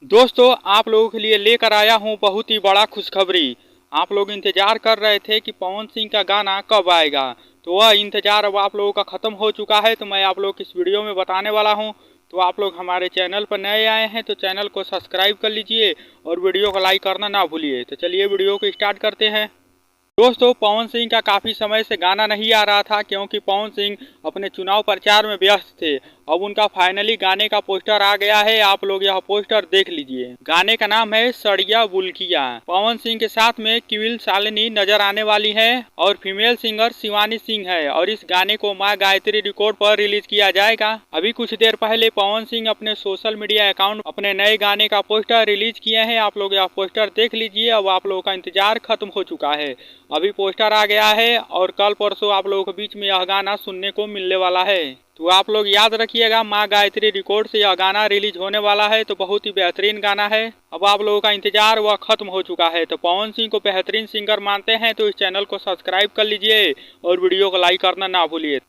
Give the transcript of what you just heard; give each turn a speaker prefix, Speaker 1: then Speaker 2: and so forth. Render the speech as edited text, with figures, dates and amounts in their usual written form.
Speaker 1: दोस्तों, आप लोगों के लिए लेकर आया हूं बहुत ही बड़ा खुशखबरी। आप लोग इंतजार कर रहे थे कि पवन सिंह का गाना कब आएगा, तो वह इंतजार अब आप लोगों का खत्म हो चुका है। तो मैं आप लोग इस वीडियो में बताने वाला हूं। तो आप लोग हमारे चैनल पर नए आए हैं तो चैनल को सब्सक्राइब कर लीजिए और वीडियो को लाइक करना ना भूलिए। तो चलिए वीडियो को स्टार्ट करते हैं। दोस्तों, पवन सिंह का काफ़ी समय से गाना नहीं आ रहा था क्योंकि पवन सिंह अपने चुनाव प्रचार में व्यस्त थे। अब उनका फाइनली गाने का पोस्टर आ गया है। आप लोग यह पोस्टर देख लीजिए। गाने का नाम है सड़िया बुल्किया। पवन सिंह के साथ में क्विल शालिनी नजर आने वाली है और फीमेल सिंगर शिवानी सिंह है और इस गाने को माँ गायत्री रिकॉर्ड पर रिलीज किया जाएगा। अभी कुछ देर पहले पवन सिंह अपने सोशल मीडिया अकाउंट अपने नए गाने का पोस्टर रिलीज किए हैं। आप लोग यह पोस्टर देख लीजिए। अब आप लोगों का इंतजार खत्म हो चुका है। अभी पोस्टर आ गया है और कल परसों आप लोगों के बीच में यह गाना सुनने को मिलने वाला है। तो आप लोग याद रखिएगा, माँ गायत्री रिकॉर्ड से यह गाना रिलीज होने वाला है। तो बहुत ही बेहतरीन गाना है। अब आप लोगों का इंतजार वह खत्म हो चुका है। तो पवन सिंह को बेहतरीन सिंगर मानते हैं तो इस चैनल को सब्सक्राइब कर लीजिए और वीडियो को लाइक करना ना भूलिए।